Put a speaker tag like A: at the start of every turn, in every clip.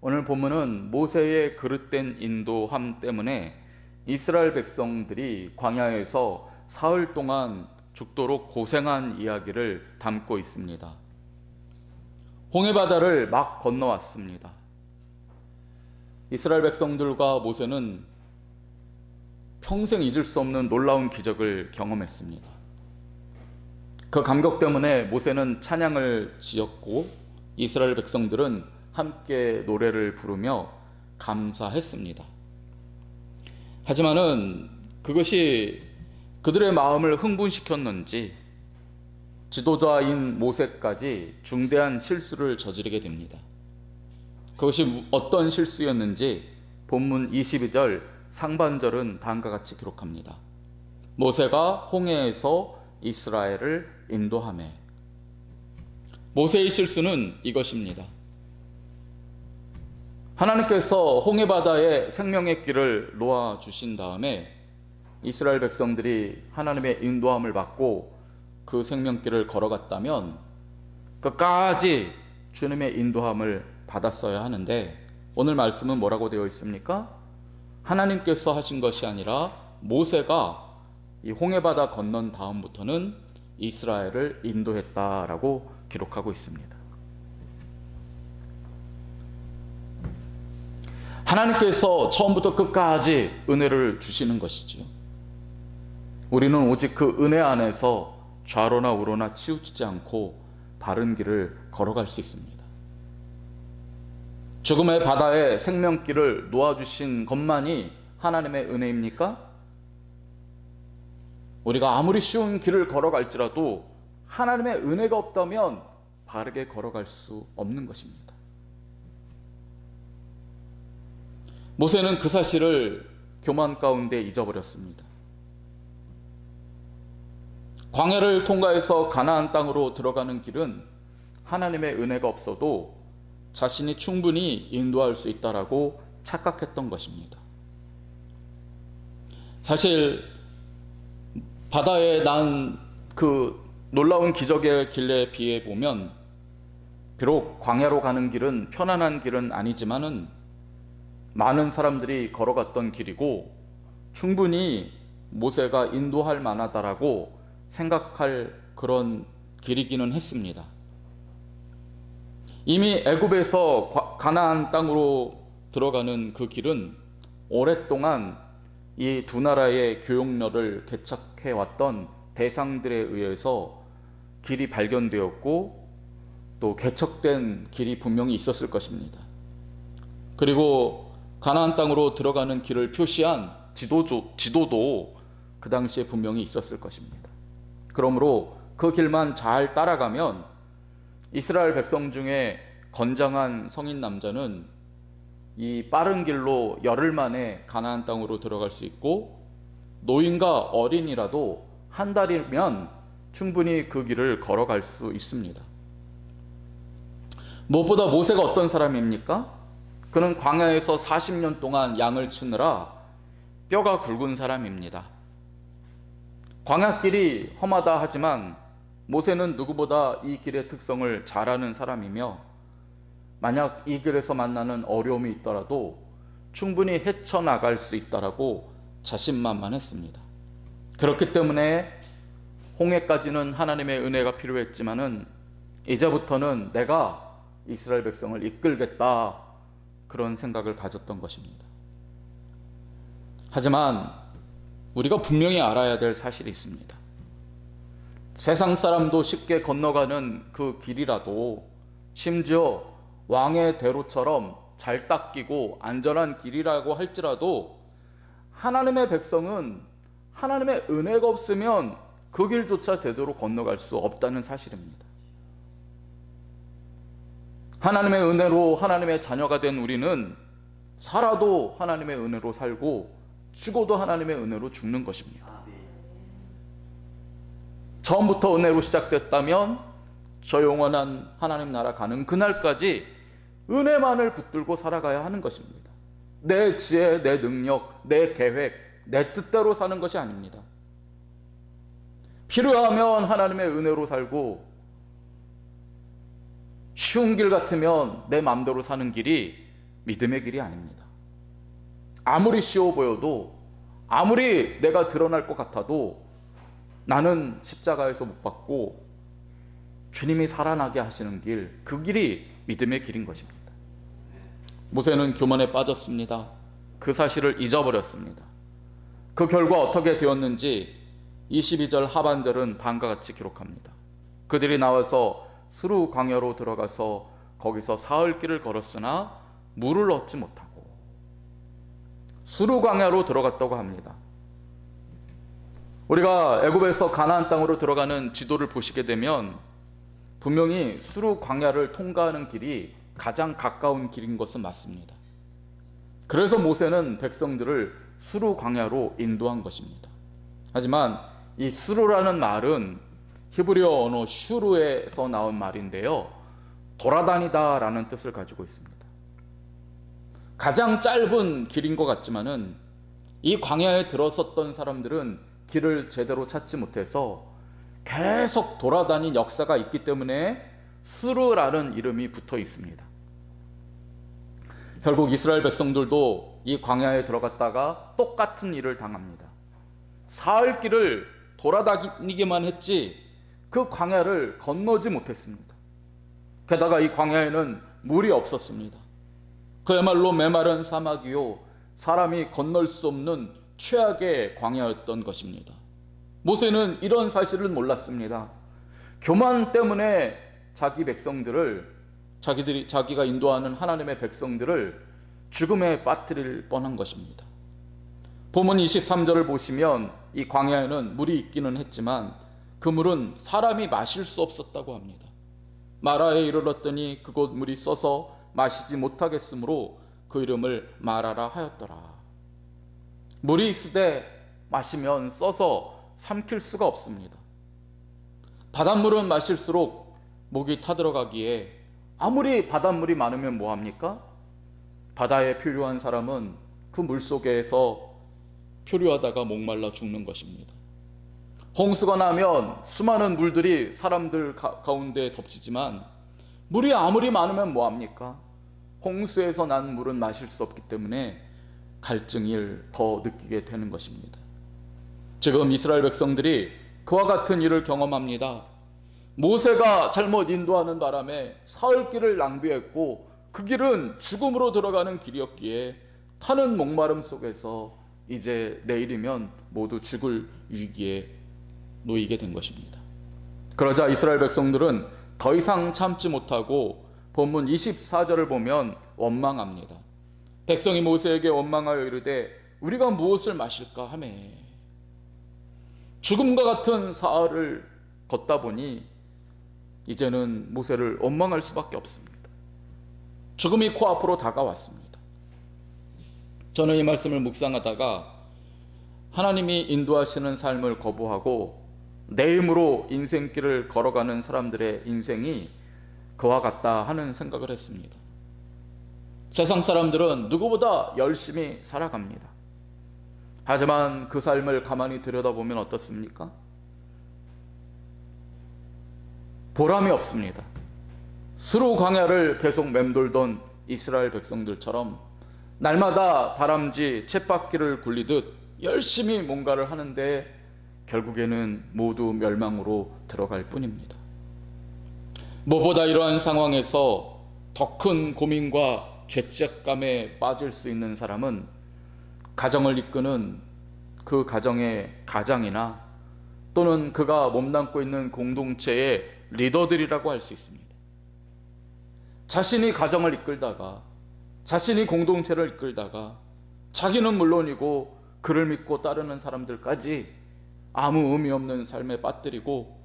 A: 오늘 본문은 모세의 그릇된 인도함 때문에 이스라엘 백성들이 광야에서 사흘 동안 죽도록 고생한 이야기를 담고 있습니다. 홍해바다를 막 건너왔습니다. 이스라엘 백성들과 모세는 평생 잊을 수 없는 놀라운 기적을 경험했습니다. 그 감격 때문에 모세는 찬양을 지었고 이스라엘 백성들은 함께 노래를 부르며 감사했습니다. 하지만은 그것이 그들의 마음을 흥분시켰는지 지도자인 모세까지 중대한 실수를 저지르게 됩니다. 그것이 어떤 실수였는지 본문 22절 상반절은 다음과 같이 기록합니다. 모세가 홍해에서 이스라엘을 인도하매. 모세의 실수는 이것입니다. 하나님께서 홍해바다에 생명의 길을 놓아주신 다음에 이스라엘 백성들이 하나님의 인도함을 받고 그 생명길을 걸어갔다면 끝까지 주님의 인도함을 받았어야 하는데 오늘 말씀은 뭐라고 되어 있습니까? 하나님께서 하신 것이 아니라 모세가 이 홍해바다 건넌 다음부터는 이스라엘을 인도했다라고 기록하고 있습니다. 하나님께서 처음부터 끝까지 은혜를 주시는 것이지요. 우리는 오직 그 은혜 안에서 좌로나 우로나 치우치지 않고 바른 길을 걸어갈 수 있습니다. 죽음의 바다에 생명길을 놓아주신 것만이 하나님의 은혜입니까? 우리가 아무리 쉬운 길을 걸어갈지라도 하나님의 은혜가 없다면 바르게 걸어갈 수 없는 것입니다. 모세는 그 사실을 교만 가운데 잊어버렸습니다. 광야를 통과해서 가나안 땅으로 들어가는 길은 하나님의 은혜가 없어도 자신이 충분히 인도할 수 있다라고 착각했던 것입니다. 사실 바다에 난 그 놀라운 기적의 길에 비해 보면 비록 광야로 가는 길은 편안한 길은 아니지만은 많은 사람들이 걸어갔던 길이고 충분히 모세가 인도할 만하다라고 생각할 그런 길이기는 했습니다. 이미 애굽에서 가나안 땅으로 들어가는 그 길은 오랫동안 이 두 나라의 교역로를 개척해 왔던 대상들에 의해서 길이 발견되었고 또 개척된 길이 분명히 있었을 것입니다. 그리고 가나안 땅으로 들어가는 길을 표시한 지도도 그 당시에 분명히 있었을 것입니다. 그러므로 그 길만 잘 따라가면 이스라엘 백성 중에 건장한 성인 남자는 이 빠른 길로 열흘 만에 가나안 땅으로 들어갈 수 있고 노인과 어린이라도 한 달이면 충분히 그 길을 걸어갈 수 있습니다. 무엇보다 모세가 어떤 사람입니까? 그는 광야에서 40년 동안 양을 치느라 뼈가 굵은 사람입니다. 광야길이 험하다 하지만 모세는 누구보다 이 길의 특성을 잘 아는 사람이며 만약 이 길에서 만나는 어려움이 있더라도 충분히 헤쳐나갈 수 있다라고 자신만만했습니다. 그렇기 때문에 홍해까지는 하나님의 은혜가 필요했지만은 이제부터는 내가 이스라엘 백성을 이끌겠다 그런 생각을 가졌던 것입니다. 하지만 우리가 분명히 알아야 될 사실이 있습니다. 세상 사람도 쉽게 건너가는 그 길이라도 심지어 왕의 대로처럼 잘 닦이고 안전한 길이라고 할지라도 하나님의 백성은 하나님의 은혜가 없으면 그 길조차 되도록 건너갈 수 없다는 사실입니다. 하나님의 은혜로 하나님의 자녀가 된 우리는 살아도 하나님의 은혜로 살고 죽어도 하나님의 은혜로 죽는 것입니다. 처음부터 은혜로 시작됐다면 저 영원한 하나님 나라 가는 그날까지 은혜만을 붙들고 살아가야 하는 것입니다. 내 지혜, 내 능력, 내 계획, 내 뜻대로 사는 것이 아닙니다. 필요하면 하나님의 은혜로 살고 쉬운 길 같으면 내 마음대로 사는 길이 믿음의 길이 아닙니다. 아무리 쉬워 보여도, 아무리 내가 드러날 것 같아도 나는 십자가에서 못 박고 주님이 살아나게 하시는 길, 그 길이 믿음의 길인 것입니다. 모세는 교만에 빠졌습니다. 그 사실을 잊어버렸습니다. 그 결과 어떻게 되었는지 22절 하반절은 다음과 같이 기록합니다. 그들이 나와서 수르 광야로 들어가서 거기서 사흘 길을 걸었으나 물을 얻지 못하고, 수르 광야로 들어갔다고 합니다. 우리가 애굽에서 가나안 땅으로 들어가는 지도를 보시게 되면 분명히 수르 광야를 통과하는 길이 가장 가까운 길인 것은 맞습니다. 그래서 모세는 백성들을 수르 광야로 인도한 것입니다. 하지만 이 수르라는 말은 히브리어 언어 슈르에서 나온 말인데요, 돌아다니다 라는 뜻을 가지고 있습니다. 가장 짧은 길인 것 같지만은 이 광야에 들어섰던 사람들은 길을 제대로 찾지 못해서 계속 돌아다닌 역사가 있기 때문에 수르라는 이름이 붙어 있습니다. 결국 이스라엘 백성들도 이 광야에 들어갔다가 똑같은 일을 당합니다. 사흘 길을 돌아다니기만 했지 그 광야를 건너지 못했습니다. 게다가 이 광야에는 물이 없었습니다. 그야말로 메마른 사막이요, 사람이 건널 수 없는 최악의 광야였던 것입니다. 모세는 이런 사실을 몰랐습니다. 교만 때문에 자기 백성들을, 자기가 인도하는 하나님의 백성들을 죽음에 빠뜨릴 뻔한 것입니다. 본문 23절을 보시면 이 광야에는 물이 있기는 했지만 그 물은 사람이 마실 수 없었다고 합니다. 마라에 이르렀더니 그곳 물이 써서 마시지 못하겠으므로 그 이름을 마라라 하였더라. 물이 있으되 마시면 써서 삼킬 수가 없습니다. 바닷물은 마실수록 목이 타들어가기에 아무리 바닷물이 많으면 뭐합니까? 바다에 표류한 사람은 그 물속에서 표류하다가 목말라 죽는 것입니다. 홍수가 나면 수많은 물들이 사람들 가운데 덮치지만 물이 아무리 많으면 뭐합니까? 홍수에서 난 물은 마실 수 없기 때문에 갈증을 더 느끼게 되는 것입니다. 지금 이스라엘 백성들이 그와 같은 일을 경험합니다. 모세가 잘못 인도하는 바람에 사흘 길을 낭비했고 그 길은 죽음으로 들어가는 길이었기에 타는 목마름 속에서 이제 내일이면 모두 죽을 위기에 놓이게 된 것입니다. 그러자 이스라엘 백성들은 더 이상 참지 못하고 본문 24절을 보면 원망합니다. 백성이 모세에게 원망하여 이르되 우리가 무엇을 마실까 하며, 죽음과 같은 사흘을 걷다 보니 이제는 모세를 원망할 수밖에 없습니다. 죽음이 코앞으로 다가왔습니다. 저는 이 말씀을 묵상하다가 하나님이 인도하시는 삶을 거부하고 내 힘으로 인생길을 걸어가는 사람들의 인생이 그와 같다 하는 생각을 했습니다. 세상 사람들은 누구보다 열심히 살아갑니다. 하지만 그 삶을 가만히 들여다보면 어떻습니까? 보람이 없습니다. 수르 광야를 계속 맴돌던 이스라엘 백성들처럼 날마다 다람쥐 쳇바퀴를 굴리듯 열심히 뭔가를 하는데 결국에는 모두 멸망으로 들어갈 뿐입니다. 무엇보다 이러한 상황에서 더 큰 고민과 죄책감에 빠질 수 있는 사람은 가정을 이끄는 그 가정의 가장이나 또는 그가 몸담고 있는 공동체의 리더들이라고 할 수 있습니다. 자신이 가정을 이끌다가, 자신이 공동체를 이끌다가 자기는 물론이고 그를 믿고 따르는 사람들까지 아무 의미 없는 삶에 빠뜨리고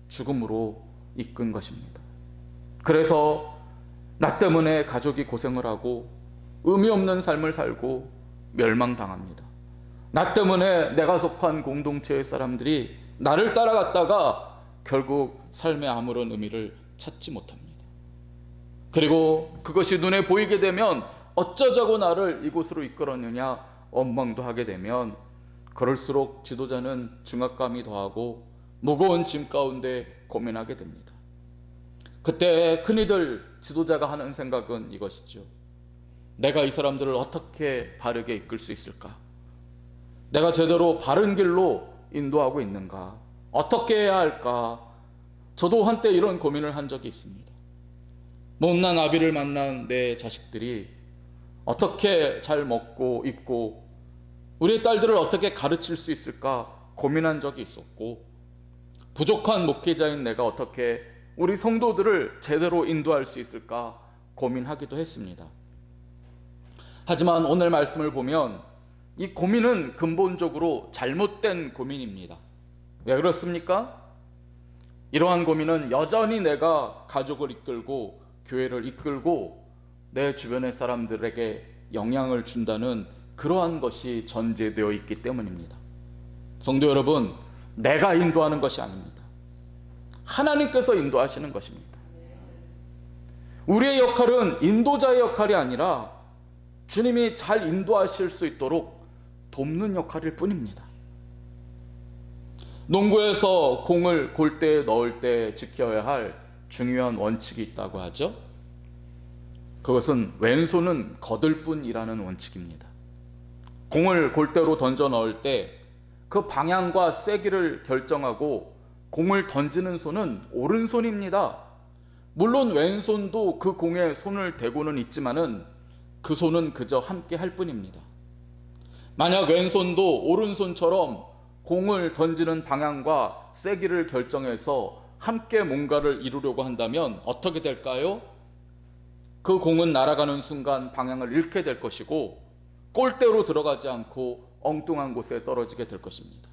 A: 죽음으로 이끈 것입니다. 그래서 나 때문에 가족이 고생을 하고 의미 없는 삶을 살고 멸망당합니다. 나 때문에 내가 속한 공동체의 사람들이 나를 따라갔다가 결국 삶에 아무런 의미를 찾지 못합니다. 그리고 그것이 눈에 보이게 되면 어쩌자고 나를 이곳으로 이끌었느냐 원망도 하게 되면 그럴수록 지도자는 중압감이 더하고 무거운 짐 가운데 고민하게 됩니다. 그때 흔히들 지도자가 하는 생각은 이것이죠. 내가 이 사람들을 어떻게 바르게 이끌 수 있을까? 내가 제대로 바른 길로 인도하고 있는가? 어떻게 해야 할까? 저도 한때 이런 고민을 한 적이 있습니다. 못난 아비를 만난 내 자식들이 어떻게 잘 먹고 입고 우리 딸들을 어떻게 가르칠 수 있을까 고민한 적이 있었고, 부족한 목회자인 내가 어떻게 우리 성도들을 제대로 인도할 수 있을까 고민하기도 했습니다. 하지만 오늘 말씀을 보면 이 고민은 근본적으로 잘못된 고민입니다. 왜 그렇습니까? 이러한 고민은 여전히 내가 가족을 이끌고 교회를 이끌고 내 주변의 사람들에게 영향을 준다는 그러한 것이 전제되어 있기 때문입니다. 성도 여러분, 내가 인도하는 것이 아닙니다. 하나님께서 인도하시는 것입니다. 우리의 역할은 인도자의 역할이 아니라 주님이 잘 인도하실 수 있도록 돕는 역할일 뿐입니다. 농구에서 공을 골대에 넣을 때 지켜야 할 중요한 원칙이 있다고 하죠. 그것은 왼손은 거들 뿐이라는 원칙입니다. 공을 골대로 던져 넣을 때 그 방향과 세기를 결정하고 공을 던지는 손은 오른손입니다. 물론 왼손도 그 공에 손을 대고는 있지만은 그 손은 그저 함께 할 뿐입니다. 만약 왼손도 오른손처럼 공을 던지는 방향과 세기를 결정해서 함께 뭔가를 이루려고 한다면 어떻게 될까요? 그 공은 날아가는 순간 방향을 잃게 될 것이고 골대로 들어가지 않고 엉뚱한 곳에 떨어지게 될 것입니다.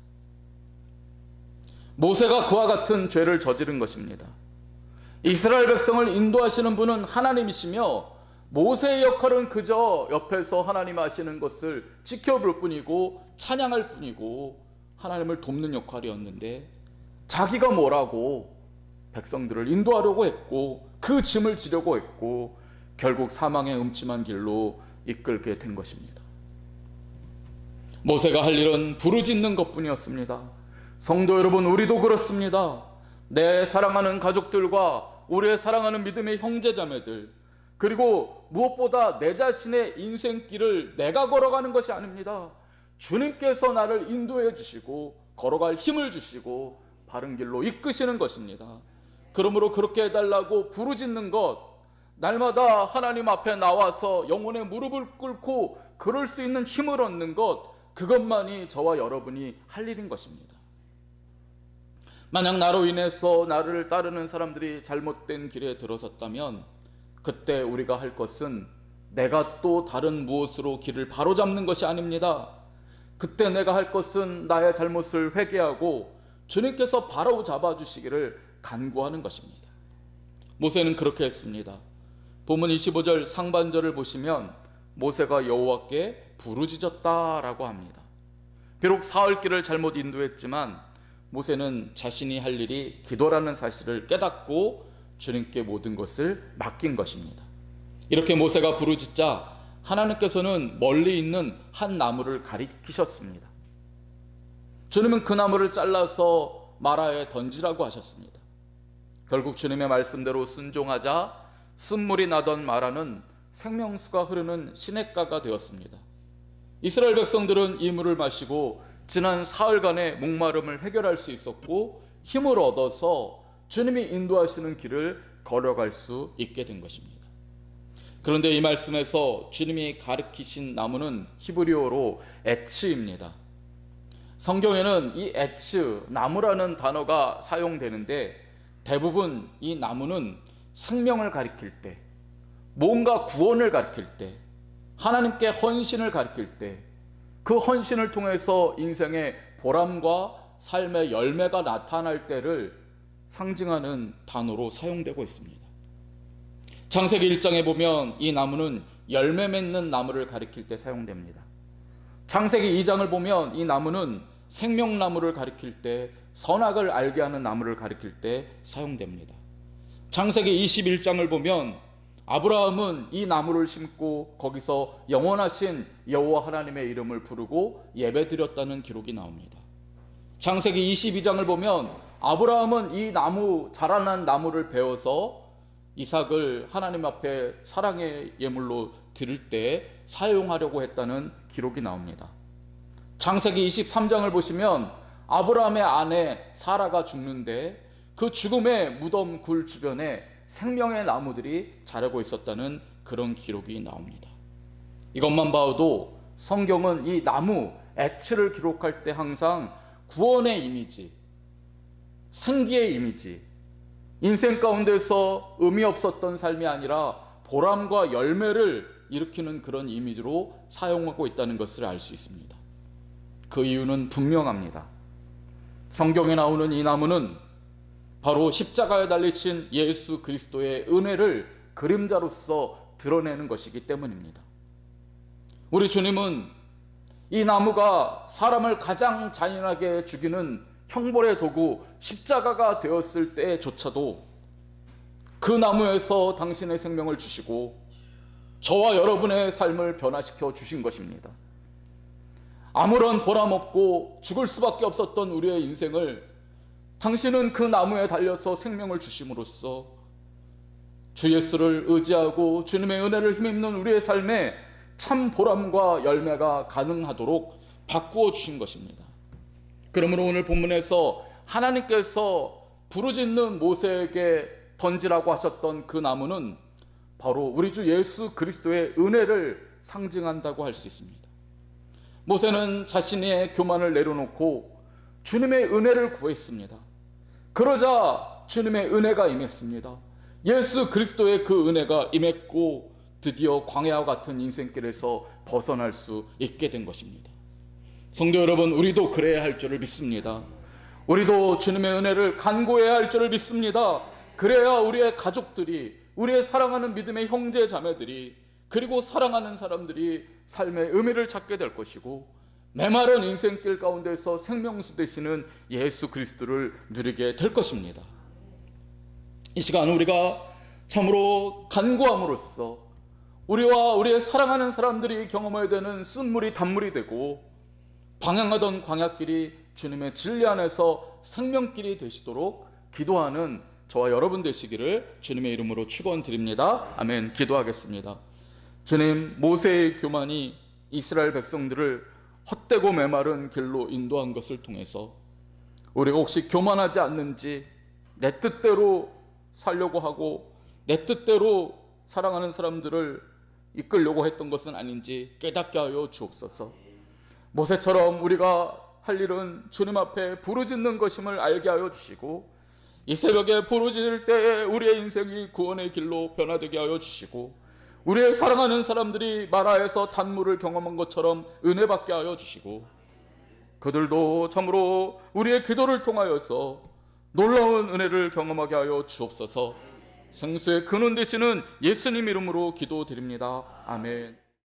A: 모세가 그와 같은 죄를 저지른 것입니다. 이스라엘 백성을 인도하시는 분은 하나님이시며 모세의 역할은 그저 옆에서 하나님 하시는 것을 지켜볼 뿐이고 찬양할 뿐이고 하나님을 돕는 역할이었는데, 자기가 뭐라고 백성들을 인도하려고 했고 그 짐을 지려고 했고 결국 사망의 음침한 길로 이끌게 된 것입니다. 모세가 할 일은 부르짖는 것뿐이었습니다. 성도 여러분, 우리도 그렇습니다. 내 사랑하는 가족들과 우리의 사랑하는 믿음의 형제자매들, 그리고 무엇보다 내 자신의 인생길을 내가 걸어가는 것이 아닙니다. 주님께서 나를 인도해 주시고 걸어갈 힘을 주시고 바른 길로 이끄시는 것입니다. 그러므로 그렇게 해달라고 부르짖는 것, 날마다 하나님 앞에 나와서 영혼의 무릎을 꿇고 그럴 수 있는 힘을 얻는 것, 그것만이 저와 여러분이 할 일인 것입니다. 만약 나로 인해서 나를 따르는 사람들이 잘못된 길에 들어섰다면 그때 우리가 할 것은 내가 또 다른 무엇으로 길을 바로잡는 것이 아닙니다. 그때 내가 할 것은 나의 잘못을 회개하고 주님께서 바로잡아 주시기를 간구하는 것입니다. 모세는 그렇게 했습니다. 본문 25절 상반절을 보시면 모세가 여호와께 부르짖었다라고 합니다. 비록 사흘 길을 잘못 인도했지만 모세는 자신이 할 일이 기도라는 사실을 깨닫고 주님께 모든 것을 맡긴 것입니다. 이렇게 모세가 부르짖자 하나님께서는 멀리 있는 한 나무를 가리키셨습니다. 주님은 그 나무를 잘라서 마라에 던지라고 하셨습니다. 결국 주님의 말씀대로 순종하자 쓴물이 나던 마라는 생명수가 흐르는 시냇가가 되었습니다. 이스라엘 백성들은 이 물을 마시고 지난 사흘간의 목마름을 해결할 수 있었고 힘을 얻어서 주님이 인도하시는 길을 걸어갈 수 있게 된 것입니다. 그런데 이 말씀에서 주님이 가리키신 나무는 히브리어로 에츠입니다. 성경에는 이 에츠, 나무라는 단어가 사용되는데 대부분 이 나무는 생명을 가리킬 때, 뭔가 구원을 가리킬 때, 하나님께 헌신을 가리킬 때, 그 헌신을 통해서 인생의 보람과 삶의 열매가 나타날 때를 상징하는 단어로 사용되고 있습니다. 창세기 1장에 보면 이 나무는 열매 맺는 나무를 가리킬 때 사용됩니다. 창세기 2장을 보면 이 나무는 생명나무를 가리킬 때, 선악을 알게 하는 나무를 가리킬 때 사용됩니다. 창세기 21장을 보면 아브라함은 이 나무를 심고 거기서 영원하신 여호와 하나님의 이름을 부르고 예배드렸다는 기록이 나옵니다. 창세기 22장을 보면 아브라함은 이 나무, 자라난 나무를 베어서 이삭을 하나님 앞에 사랑의 예물로 드릴 때 사용하려고 했다는 기록이 나옵니다. 창세기 23장을 보시면 아브라함의 아내 사라가 죽는데 그 죽음의 무덤 굴 주변에 생명의 나무들이 자라고 있었다는 그런 기록이 나옵니다. 이것만 봐도 성경은 이 나무, 액츠를 기록할 때 항상 구원의 이미지, 생기의 이미지, 인생 가운데서 의미 없었던 삶이 아니라 보람과 열매를 일으키는 그런 이미지로 사용하고 있다는 것을 알 수 있습니다. 그 이유는 분명합니다. 성경에 나오는 이 나무는 바로 십자가에 달리신 예수 그리스도의 은혜를 그림자로서 드러내는 것이기 때문입니다. 우리 주님은 이 나무가 사람을 가장 잔인하게 죽이는 형벌의 도구 십자가가 되었을 때조차도 그 나무에서 당신의 생명을 주시고 저와 여러분의 삶을 변화시켜 주신 것입니다. 아무런 보람 없고 죽을 수밖에 없었던 우리의 인생을 당신은 그 나무에 달려서 생명을 주심으로써 주 예수를 의지하고 주님의 은혜를 힘입는 우리의 삶에 참 보람과 열매가 가능하도록 바꾸어 주신 것입니다. 그러므로 오늘 본문에서 하나님께서 부르짖는 모세에게 던지라고 하셨던 그 나무는 바로 우리 주 예수 그리스도의 은혜를 상징한다고 할 수 있습니다. 모세는 자신의 교만을 내려놓고 주님의 은혜를 구했습니다. 그러자 주님의 은혜가 임했습니다. 예수 그리스도의 그 은혜가 임했고 드디어 광야와 같은 인생길에서 벗어날 수 있게 된 것입니다. 성도 여러분, 우리도 그래야 할 줄을 믿습니다. 우리도 주님의 은혜를 간구해야 할 줄을 믿습니다. 그래야 우리의 가족들이, 우리의 사랑하는 믿음의 형제 자매들이, 그리고 사랑하는 사람들이 삶의 의미를 찾게 될 것이고 메마른 인생길 가운데서 생명수 되시는 예수 그리스도를 누리게 될 것입니다. 이 시간 우리가 참으로 간구함으로써 우리와 우리의 사랑하는 사람들이 경험해야 되는 쓴물이 단물이 되고 방향하던 광야길이 주님의 진리 안에서 생명길이 되시도록 기도하는 저와 여러분 되시기를 주님의 이름으로 축원드립니다. 아멘. 기도하겠습니다. 주님, 모세의 교만이 이스라엘 백성들을 헛되고 메마른 길로 인도한 것을 통해서 우리가 혹시 교만하지 않는지, 내 뜻대로 살려고 하고 내 뜻대로 사랑하는 사람들을 이끌려고 했던 것은 아닌지 깨닫게 하여 주옵소서. 모세처럼 우리가 할 일은 주님 앞에 부르짖는 것임을 알게 하여 주시고 이 새벽에 부르짖을 때에 우리의 인생이 구원의 길로 변화되게 하여 주시고 우리의 사랑하는 사람들이 마라에서 단물을 경험한 것처럼 은혜받게 하여 주시고 그들도 참으로 우리의 기도를 통하여서 놀라운 은혜를 경험하게 하여 주옵소서. 생수의 근원 되시는 예수님 이름으로 기도드립니다. 아멘.